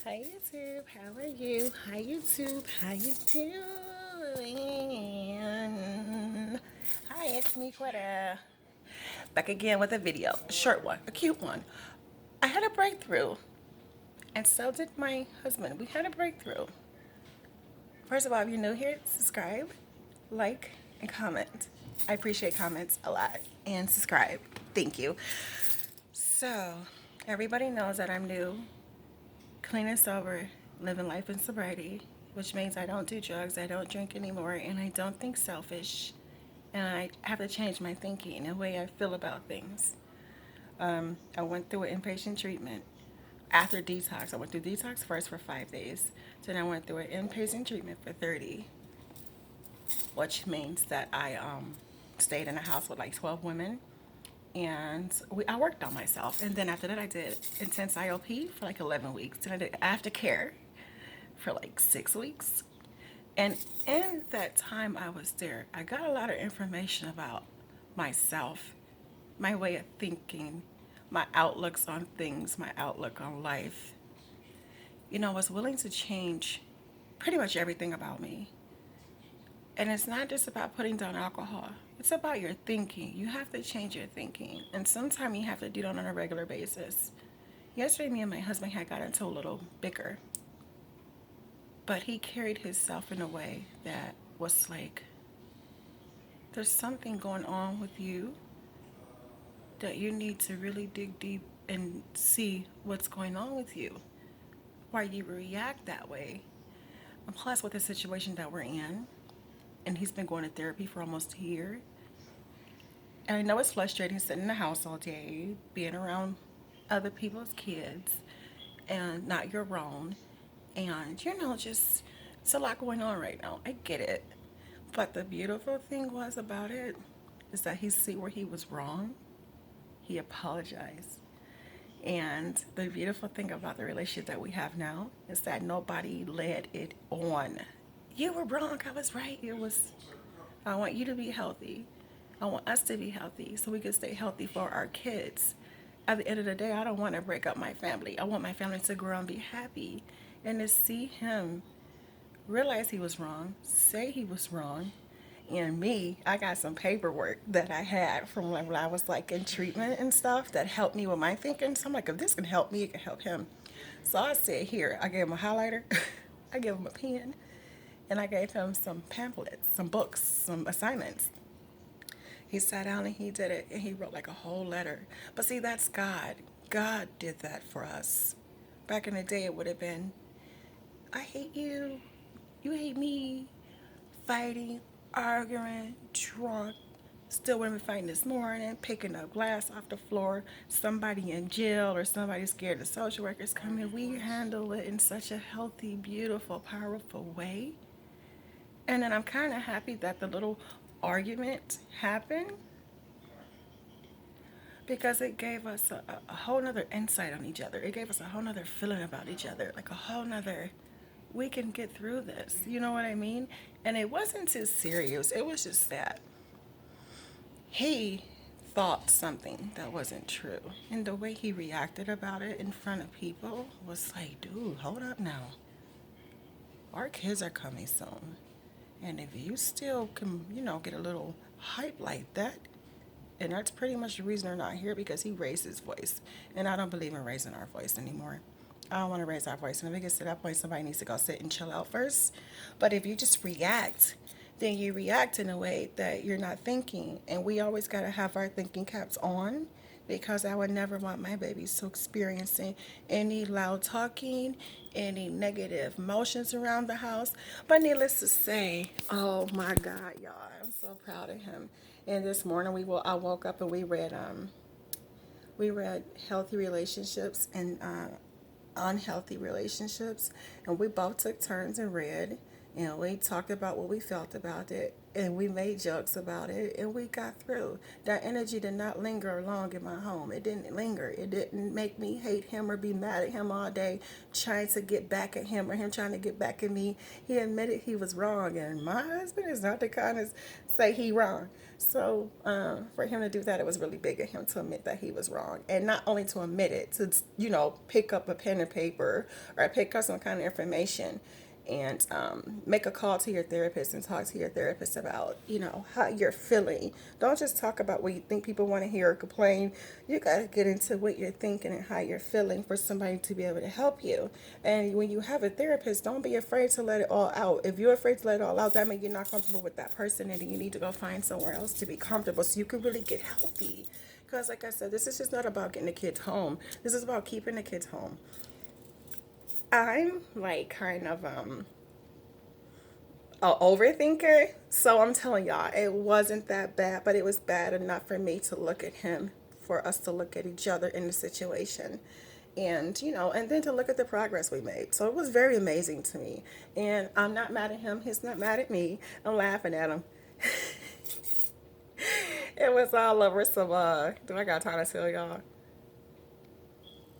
Hi YouTube, how are you? Hi YouTube, how you doing? Hi, it's me, Quetta. Back again with a video, a short one, a cute one. I had a breakthrough, and so did my husband. We had a breakthrough. First of all, if you're new here, subscribe, like, and comment. I appreciate comments a lot, and subscribe. Thank you. So, everybody knows that I'm new, clean and sober, living life in sobriety, which means I don't do drugs, I don't drink anymore, and I don't think selfish. And I have to change my thinking and the way I feel about things. I went through an inpatient treatment after detox. I went through detox first for 5 days. Then I went through an inpatient treatment for 30, which means that I stayed in a house with like 12 women. And I worked on myself. And then after that, I did intense IOP for like 11 weeks. Then I did aftercare for like 6 weeks. And in that time I was there, I got a lot of information about myself, my way of thinking, my outlooks on things, my outlook on life. I was willing to change pretty much everything about me. And it's not just about putting down alcohol. It's about your thinking. You have to change your thinking. And sometimes you have to do that on a regular basis. Yesterday, me and my husband had got into a little bicker. But he carried himself in a way that was like, there's something going on with you that you need to really dig deep and see what's going on with you, why you react that way. And plus, with the situation that we're in, and he's been going to therapy for almost a year. And I know it's frustrating sitting in the house all day, being around other people's kids and not your own. And, just it's a lot going on right now. I get it. But the beautiful thing was about it is that he see where he was wrong. He apologized. And the beautiful thing about the relationship that we have now is that nobody led it on. You were wrong, I was right. I want you to be healthy. I want us to be healthy so we can stay healthy for our kids. At the end of the day, I don't want to break up my family. I want my family to grow and be happy. And to see him realize he was wrong, say he was wrong, and me, I got some paperwork that I had from when I was like in treatment and stuff that helped me with my thinking. So I'm like, if this can help me, it can help him. So I said, here, I gave him a highlighter, I gave him a pen, and I gave him some pamphlets, some books, some assignments. He sat down and he did it, and he wrote like a whole letter. But see, that's God. God did that for us. Back in the day, it would have been, I hate you, you hate me, fighting, arguing, drunk. Still women fighting this morning, picking up glass off the floor, somebody in jail or somebody scared the social workers coming. We handle it in such a healthy, beautiful, powerful way. And then I'm kind of happy that the little argument happened because it gave us a whole nother insight on each other. It gave us a whole nother feeling about each other, like a whole nother, we can get through this. You know what I mean? And it wasn't too serious. It was just that he thought something that wasn't true. And the way he reacted about it in front of people was like, dude, hold up now. Our kids are coming soon. And if you still can, get a little hype like that, and that's pretty much the reason they're not here because he raised his voice. And I don't believe in raising our voice anymore. I don't want to raise our voice. And if it gets to that point, somebody needs to go sit and chill out first. But if you just react, then you react in a way that you're not thinking. And we always got to have our thinking caps on because I would never want my babies to experiencing any loud talking, any negative motions around the house. But needless to say, oh my God, y'all, I'm so proud of him. And this morning I woke up and we read healthy relationships and unhealthy relationships, and we both took turns and read, and we talked about what we felt about it. and we made jokes about it, and we got through. That energy did not linger long in my home. It didn't linger. It didn't make me hate him or be mad at him all day, trying to get back at him or him trying to get back at me. He admitted he was wrong, and my husband is not the kind to say he wrong. So for him to do that, it was really big of him to admit that he was wrong, and not only to admit it, to pick up a pen and paper or pick up some kind of information and make a call to your therapist and talk to your therapist about how you're feeling. Don't just talk about what you think people want to hear or complain. You got to get into what you're thinking and how you're feeling for somebody to be able to help you. And when you have a therapist, don't be afraid to let it all out. If you're afraid to let it all out, that means you're not comfortable with that person, and you need to go find somewhere else to be comfortable so you can really get healthy. Because like I said, this is just not about getting the kids home. This is about keeping the kids home. I'm like kind of a overthinker, so I'm telling y'all it wasn't that bad, but it was bad enough for me to look at him, for us to look at each other in the situation, and and then to look at the progress we made. So it was very amazing to me, and I'm not mad at him. He's not mad at me. I'm laughing at him. It was all over some. Do I got time to tell y'all?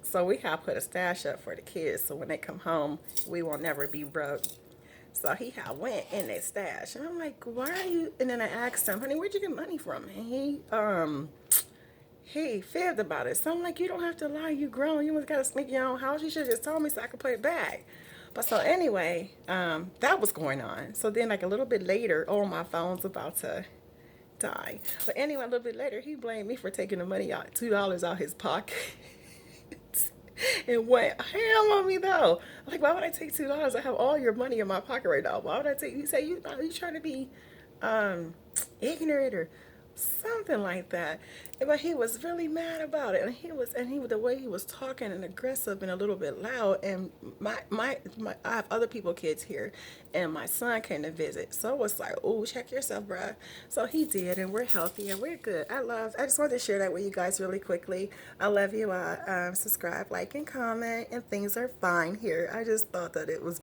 So we have put a stash up for the kids, so when they come home, we will never be broke. So he had went in that stash, and I'm like, "Why are you?" And then I asked him, "Honey, where'd you get money from?" And he fibbed about it. So I'm like, "You don't have to lie. You grown. You must gotta sneak your own house. You should have just told me so I could put it back." But so anyway, that was going on. So then like a little bit later, oh, my phone's about to die. But anyway, a little bit later, he blamed me for taking the money out, $2 out his pocket. And went ham on me though. Like, why would I take $2? I have all your money in my pocket right now. Why would I take? He said, you trying to be um ignorant or something like that. But he was really mad about it, and he the way he was talking and aggressive and a little bit loud. And my I have other people kids here, and my son came to visit, so it was like, oh, check yourself, bruh. So he did, and we're healthy and we're good. I just wanted to share that with you guys really quickly. I love you. Subscribe, like, and comment, and things are fine here. I just thought that it was